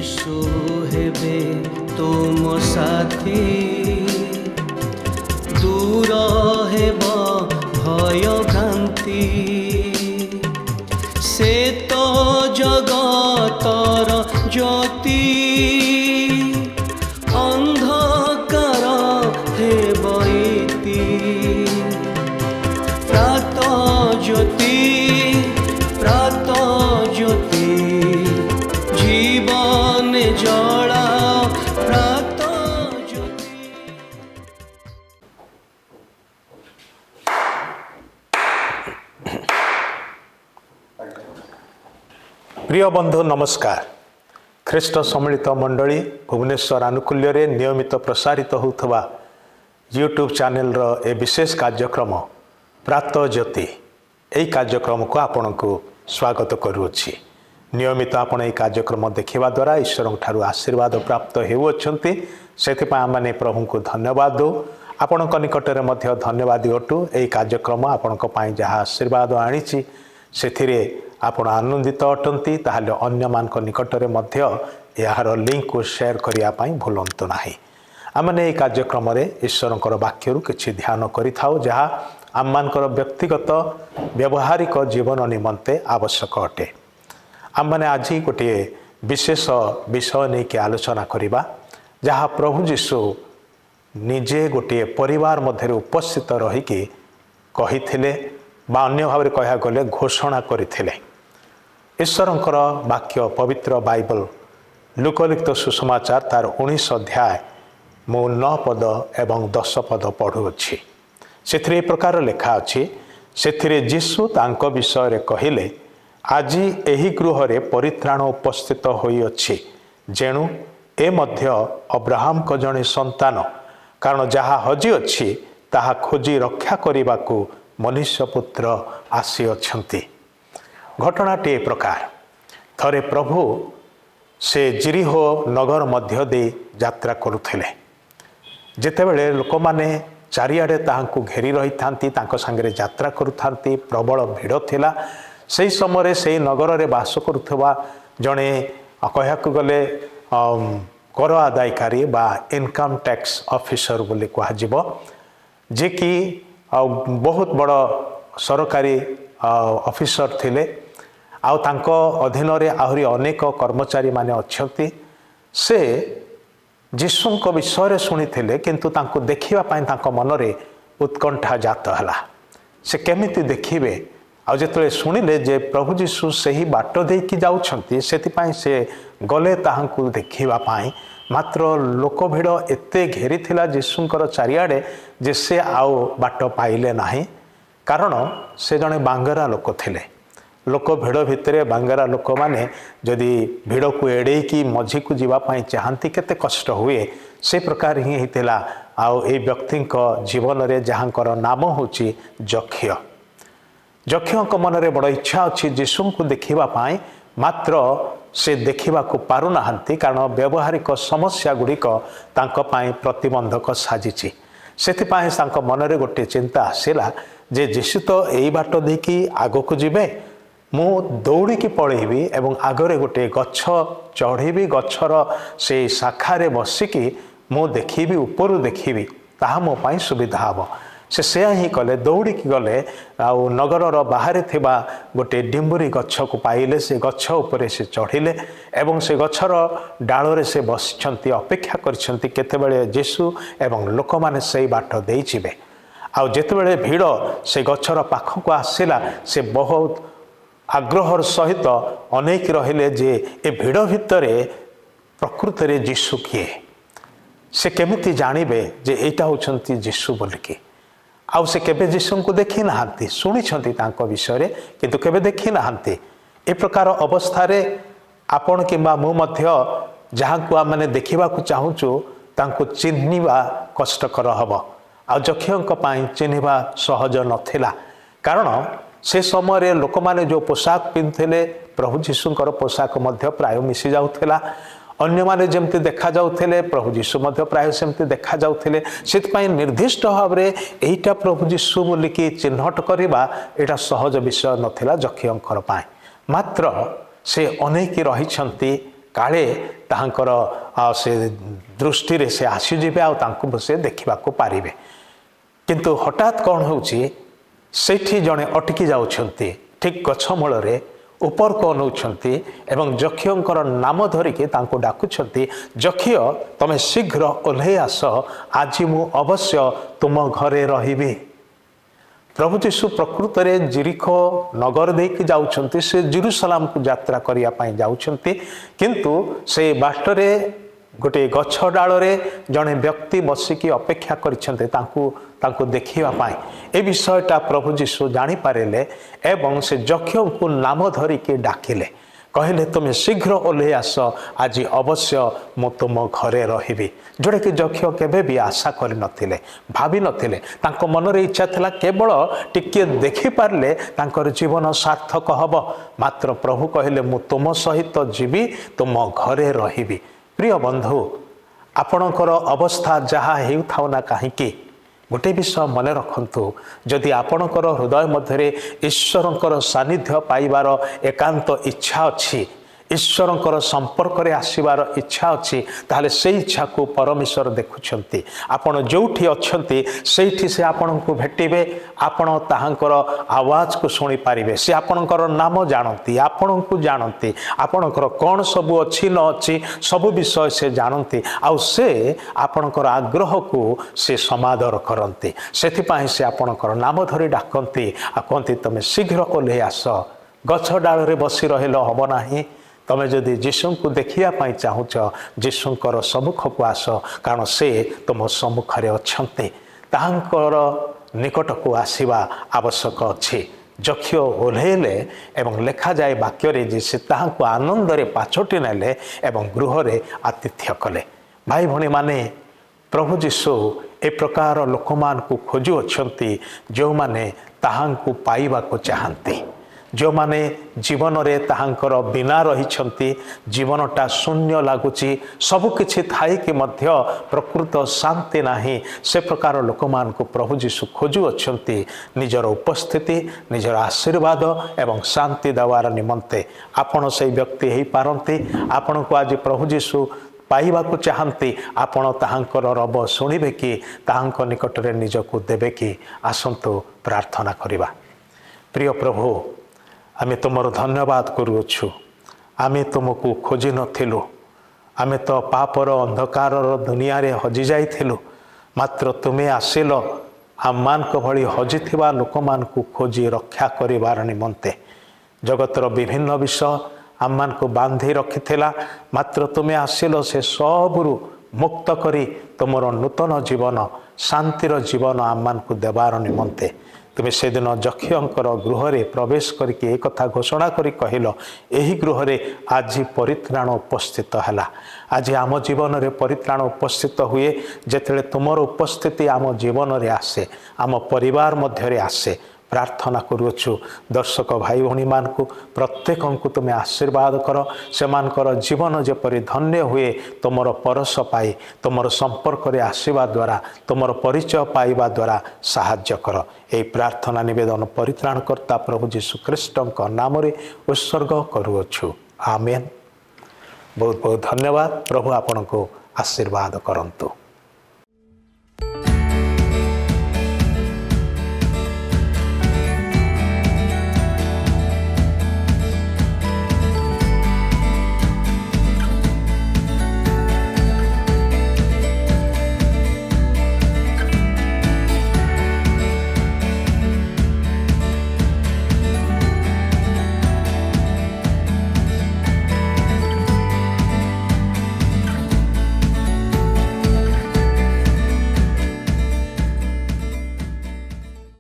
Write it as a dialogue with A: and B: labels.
A: यीशु हेबे तुम साथी दूर हेब भय भ्रांति से तो जगतर ज्योति अंधकार हेब इति प्रात ज्योति जीवन जला प्रात ज्योति।
B: प्रिय बंधु नमस्कार। ख्रीष्ट सम्मिलित मंडली भुवनेश्वर आनुकूल्य रे नियमित प्रसारित होउथबा यूट्यूब चैनल रो ए विशेष कार्यक्रम प्रात ज्योति एई कार्यक्रम को आपन को स्वागत करूछि। नियमित आपण एई कार्यक्रम देखिबा द्वारा ईश्वर ठारू आशीर्वाद प्राप्त हेउछंती सेथिपा आमने प्रभु को धन्यवाद दो। आपण को निकट रे मध्य धन्यवाद अटू एई कार्यक्रम आपण को पाई जहा आशीर्वाद आनिछि सेथिरे आपण आनंदित अटंती ताहले अन्य मान को निकट रे मध्य यार लिंक को शेयर करिया पाई भूलंतु नाही। आमने एई कार्यक्रम रे ईश्वरंकर वाक्यरु किछि ध्यान करिथाउ जहा आममानकर व्यक्तिगत व्यवहारिक जीवन निमंते आवश्यक अटे। आमने आज गोटे विशेष विषय नहीं कि आलोचना करिबा जहा प्रभु यीशु निजे गोटे परिवार मध्य उपस्थित रहीकि कहिथिले बा अन्य भाव कह गले घोषणा करथिले। ईश्वरंकर वाक्य पवित्र बाइबल लुकलिखित सुसमाचार तार 19 अध्याय मु 9 पद एवं 10 पद पढ़ुअछि। सेथिरे प्रकार लेखा अछि सेथिरे यीशु तांको विषय रे कहिले आज एही गृह रे परित्राण उपस्थित होई अछि जेणु ए मध्य अब्राहम को जणे संतान कारण जहा हजी अछि ताहा खोजी रक्षा करिबाकू मनुष्य पुत्र आसी अछंती। घटनाटी प्रकार थरे प्रभु से जिरिहो नगर मध्य दे यात्रा करुथिले जेतेबेले लोक माने चारिआडे ताहांकु घेरी रही थांती तांको संगे यात्रा करुथांती प्रबल भिड़ थिला। से समय से नगर रे बास करुथबा जणे कहयाकु गले कर आदायकारी बा इनकम टैक्स ऑफिसर बोली कहजिबो जे कि बहुत बड़ सरकारी ऑफिसर थिले आउ तांको अधीन रे आहुरी अनेक कर्मचारी माने अछंती। से यीशुଙ୍କ विषय शुणी थिले किंतु तांको देखिबा पई तांको मन रे उत्कंठा जात हला से केमिति देखिबे आ जेतले शुणिले जे प्रभु यीशु सही बाट देकी जाउछंती सेति से गले ताहांकु देखिबा पई मात्र लोक भिड़ एते घेरी थिला यीशुଙ୍କର चारिआडे जे से आउ बाट पाइले नाही कारण से जने बांगरा लोक थिले। लोक भिड़ भितरे बांगरा लोक माने जदि भिड़ को एड़े की मझी को जीवा पाई चाहती केते कष्ट हुए से प्रकार ही हितेला। आउ ए व्यक्ति जीवन रे जहांकर नाम होची जक्ष्य। जक्ष्य मन रे बड़ इच्छा अच्छी यीशु को देखिबा पाई मात्र से देखिबा को पारु नाहंती कारण व्यवहारिक समस्या गुड़िक तांको पाई प्रतिबंधक साजिची। सेथिपाई तांको मन रे गोटे चिंता आसिला जे यीशु तो एई बाट देकी आगो को जिबे मु दौड़ी की पड़ेबी एवं आगरे गोटे गच्छ चढ़ेबी गच्छर से शाखारे बसिकी मु देखिबी ऊपर देखिबी ताहा मो पाई सुविधा हबो। से ही कले दौड़ी की गले आउ नगर बाहर थिबा गोटे डिम्बुरी गच्छ को पाइले से गच्छ उपरे से चढ़िले एवं से गच्छर डाल से बसिछंती अपेक्षा करछंती केतेबेले यीशु एवं लोक माने सेई बाट देई जिवे। आउ जेतेबेले भीड़ से गच्छर पाख को आसिला से बहुत आग्रहर सहित अनेक रहिले जे ए भीड़ भितरे प्रकृत रे यीशु किए से केमिति जानिबे जे एटा होछंती यीशु बोलिकी। आउ से केबे यीशु को देखि नाहंती सुनी छंती तांको विषय रे किंतु केबे देखि नाहंती। ए प्रकार अवस्था रे आपण किंबा मु मध्य जहां को माने देखिबा को चाहूचु तांको चिन्हिबा कष्टकर हबो। आ जक्ष्यंक पाई चिन्हिबा सहज नथिला कारण से समय लोक माने जो पोशाक पिंधले प्रभु यीशुଙ୍କର पोशाक मध्य प्राय मिसी जाउथिला। अन्य माने जेमती देखा जाउथिले प्रभु यीशु मध्य प्राय सेमती देखा जाउथिले। सेतपाई निर्दिष्ट भाव रे एटा प्रभु यीशु बोली कि चिन्हट करिबा एटा सहज विषय नथिला जक्ष्यंकर पाई। मात्र से अनेक रही କାଳେ ତାହାଙ୍କର ସେ ଦୃଷ୍ଟିରେ ସେ ଆସିଯିବେ ଆଉ ତାଙ୍କୁ ସେ ଦେଖିବାକୁ ପାରିବେ। କିନ୍ତୁ ହଠାତ୍ କ'ଣ ହେଉଛି, ସେଇଠି ଜଣେ ଅଟକି ଯାଉଛନ୍ତି ଠିକ୍ ଗଛ ମୂଳରେ, ଉପରକୁ ଅନଉଛନ୍ତି ଏବଂ ଯକ୍ଷଙ୍କର ନାମ ଧରିକି ତାଙ୍କୁ ଡାକୁଛନ୍ତି, ଯକ୍ଷ ତମେ ଶୀଘ୍ର ଓହ୍ଲେଇ ଆସ, ଆଜି ମୁଁ ଅବଶ୍ୟ ତୁମ ଘରେ ରହିବି। ପ୍ରଭୁ ଯୀଶୁ ପ୍ରକୃତରେ ଜିରିଖୋ ନଗର ଦେଇକି ଯାଉଛନ୍ତି, ସେ ଜେରୁସାଲେମକୁ ଯାତ୍ରା କରିବା ପାଇଁ ଯାଉଛନ୍ତି। କିନ୍ତୁ ସେ ବାଟରେ ଗୋଟିଏ ଗଛ ଡାଳରେ ଜଣେ ବ୍ୟକ୍ତି ବସିକି ଅପେକ୍ଷା କରିଛନ୍ତି ତାଙ୍କୁ ଦେଖିବା ପାଇଁ। ଏ ବିଷୟଟା ପ୍ରଭୁ ଯୀଶୁ ଜାଣିପାରିଲେ ଏବଂ ସେ ଯକ୍ଷଙ୍କୁ ନାମ ଧରିକି ଡାକିଲେ, କହିଲେ ତୁମେ ଶୀଘ୍ର ଓହ୍ଲେଇ ଆସ, ଆଜି ଅବଶ୍ୟ ମୁଁ ତୁମ ଘରେ ରହିବି। ଯେଉଁଟାକି ଯକ୍ଷ କେବେ ବି ଆଶା କରିନଥିଲେ, ଭାବିନଥିଲେ। ତାଙ୍କ ମନରେ ଇଚ୍ଛା ଥିଲା କେବଳ ଟିକିଏ ଦେଖିପାରିଲେ ତାଙ୍କର ଜୀବନ ସାର୍ଥକ ହେବ। ମାତ୍ର ପ୍ରଭୁ କହିଲେ ମୁଁ ତୁମ ସହିତ ଯିବି, ତୁମ ଘରେ ରହିବି। ପ୍ରିୟ ବନ୍ଧୁ, ଆପଣଙ୍କର ଅବସ୍ଥା ଯାହା ହେଉଥାଉ ନା କାହିଁକି, ଗୋଟେ ବିଷୟ ମନେ ରଖନ୍ତୁ, ଯଦି ଆପଣଙ୍କର ହୃଦୟ ମଧ୍ୟରେ ଈଶ୍ୱରଙ୍କର ସାନ୍ନିଧ୍ୟ ପାଇବାର ଏକାନ୍ତ ଇଚ୍ଛା ଅଛି, ଈଶ୍ୱରଙ୍କର ସମ୍ପର୍କରେ ଆସିବାର ଇଚ୍ଛା ଅଛି, ତାହେଲେ ସେଇ ଇଚ୍ଛାକୁ ପରମେଶ୍ୱର ଦେଖୁଛନ୍ତି। ଆପଣ ଯେଉଁଠି ଅଛନ୍ତି ସେଇଠି ସେ ଆପଣଙ୍କୁ ଭେଟିବେ, ଆପଣ ତାହାଙ୍କର ଆୱାଜକୁ ଶୁଣିପାରିବେ। ସେ ଆପଣଙ୍କର ନାମ ଜାଣନ୍ତି, ଆପଣଙ୍କୁ ଜାଣନ୍ତି, ଆପଣଙ୍କର କ'ଣ ସବୁ ଅଛି ନ ଅଛି ସବୁ ବିଷୟ ସେ ଜାଣନ୍ତି, ଆଉ ସେ ଆପଣଙ୍କର ଆଗ୍ରହକୁ ସେ ସମାଦର କରନ୍ତି। ସେଥିପାଇଁ ସେ ଆପଣଙ୍କର ନାମ ଧରି ଡାକନ୍ତି ଆଉ କହନ୍ତି ତୁମେ ଶୀଘ୍ର ଓହ୍ଲେଇ ଆସ। ଗଛ ଡାଳରେ ବସି ରହିଲେ ହେବ ନାହିଁ। ତମେ ଯଦି ଯୀଶୁଙ୍କୁ ଦେଖିବା ପାଇଁ ଚାହୁଁଛ, ଯୀଶୁଙ୍କର ସମ୍ମୁଖକୁ ଆସ, କାରଣ ସେ ତୁମ ସମ୍ମୁଖରେ ଅଛନ୍ତି। ତାହାଙ୍କର ନିକଟକୁ ଆସିବା ଆବଶ୍ୟକ ଅଛି। ଯକ୍ଷ ଓହ୍ଲେଇଲେ ଏବଂ ଲେଖାଯାଏ ବାକ୍ୟରେ ଯେ ସେ ତାହାଙ୍କୁ ଆନନ୍ଦରେ ପାଛୋଟି ନେଲେ ଏବଂ ଗୃହରେ ଆତିଥ୍ୟ କଲେ। ଭାଇ ଭଉଣୀମାନେ, ପ୍ରଭୁ ଯୀଶୁ ଏ ପ୍ରକାର ଲୋକମାନଙ୍କୁ ଖୋଜୁଅଛନ୍ତି ଯେଉଁମାନେ ତାହାଙ୍କୁ ପାଇବାକୁ ଚାହାନ୍ତି, ଯେଉଁମାନେ ଜୀବନରେ ତାହାଙ୍କର ବିନା ରହିଛନ୍ତି, ଜୀବନଟା ଶୂନ୍ୟ ଲାଗୁଛି, ସବୁକିଛି ଥାଇକି ମଧ୍ୟ ପ୍ରକୃତ ଶାନ୍ତି ନାହିଁ, ସେ ପ୍ରକାର ଲୋକମାନଙ୍କୁ ପ୍ରଭୁ ଯୀଶୁ ଖୋଜୁଅଛନ୍ତି ନିଜର ଉପସ୍ଥିତି, ନିଜର ଆଶୀର୍ବାଦ ଏବଂ ଶାନ୍ତି ଦେବାର ନିମନ୍ତେ। ଆପଣ ସେଇ ବ୍ୟକ୍ତି ହେଇପାରନ୍ତି। ଆପଣଙ୍କୁ ଆଜି ପ୍ରଭୁ ଯୀଶୁ ପାଇବାକୁ ଚାହାନ୍ତି, ଆପଣ ତାହାଙ୍କର ରବ ଶୁଣିବେ କି, ତାହାଙ୍କ ନିକଟରେ ନିଜକୁ ଦେବେ କି? ଆସନ୍ତୁ ପ୍ରାର୍ଥନା କରିବା। ପ୍ରିୟ ପ୍ରଭୁ, ଆମେ ତୁମର ଧନ୍ୟବାଦ କରୁଅଛୁ। ଆମେ ତୁମକୁ ଖୋଜି ନଥିଲୁ, ଆମେ ତ ପାପର ଅନ୍ଧକାରର ଦୁନିଆରେ ହଜିଯାଇଥିଲୁ, ମାତ୍ର ତୁମେ ଆସିଲ ଆମମାନଙ୍କ ଭଳି ହଜିଥିବା ଲୋକମାନଙ୍କୁ ଖୋଜି ରକ୍ଷା କରିବାର ନିମନ୍ତେ। ଜଗତର ବିଭିନ୍ନ ବିଷୟ ଆମମାନଙ୍କୁ ବାନ୍ଧି ରଖିଥିଲା, ମାତ୍ର ତୁମେ ଆସିଲ ସେ ସବୁରୁ ମୁକ୍ତ କରି ତୁମର ନୂତନ ଜୀବନ, ଶାନ୍ତିର ଜୀବନ ଆମମାନଙ୍କୁ ଦେବାର ନିମନ୍ତେ। ତୁମେ ସେଦିନ ଯକ୍ଷଙ୍କର ଗୃହରେ ପ୍ରବେଶ କରିକି ଏ କଥା ଘୋଷଣା କରି କହିଲ, ଏହି ଗୃହରେ ଆଜି ପରିତ୍ରାଣ ଉପସ୍ଥିତ ହେଲା। ଆଜି ଆମ ଜୀବନରେ ପରିତ୍ରାଣ ଉପସ୍ଥିତ ହୁଏ ଯେତେବେଳେ ତୁମର ଉପସ୍ଥିତି ଆମ ଜୀବନରେ ଆସେ, ଆମ ପରିବାର ମଧ୍ୟରେ ଆସେ। ପ୍ରାର୍ଥନା କରୁଅଛୁ ଦର୍ଶକ ଭାଇ ଭଉଣୀମାନଙ୍କୁ ପ୍ରତ୍ୟେକଙ୍କୁ ତୁମେ ଆଶୀର୍ବାଦ କର, ସେମାନଙ୍କର ଜୀବନ ଯେପରି ଧନ୍ୟ ହୁଏ ତୁମର ପରଶ ପାଇ, ତୁମର ସମ୍ପର୍କରେ ଆସିବା ଦ୍ୱାରା, ତୁମର ପରିଚୟ ପାଇବା ଦ୍ୱାରା ସାହାଯ୍ୟ କର। ଏହି ପ୍ରାର୍ଥନା ନିବେଦନ ପରିତ୍ରାଣକର୍ତ୍ତା ପ୍ରଭୁ ଯୀଶୁ ଖ୍ରୀଷ୍ଟଙ୍କ ନାମରେ ଉତ୍ସର୍ଗ କରୁଅଛୁ। ଆମେନ୍। ବହୁତ ବହୁତ ଧନ୍ୟବାଦ। ପ୍ରଭୁ ଆପଣଙ୍କୁ ଆଶୀର୍ବାଦ କରନ୍ତୁ।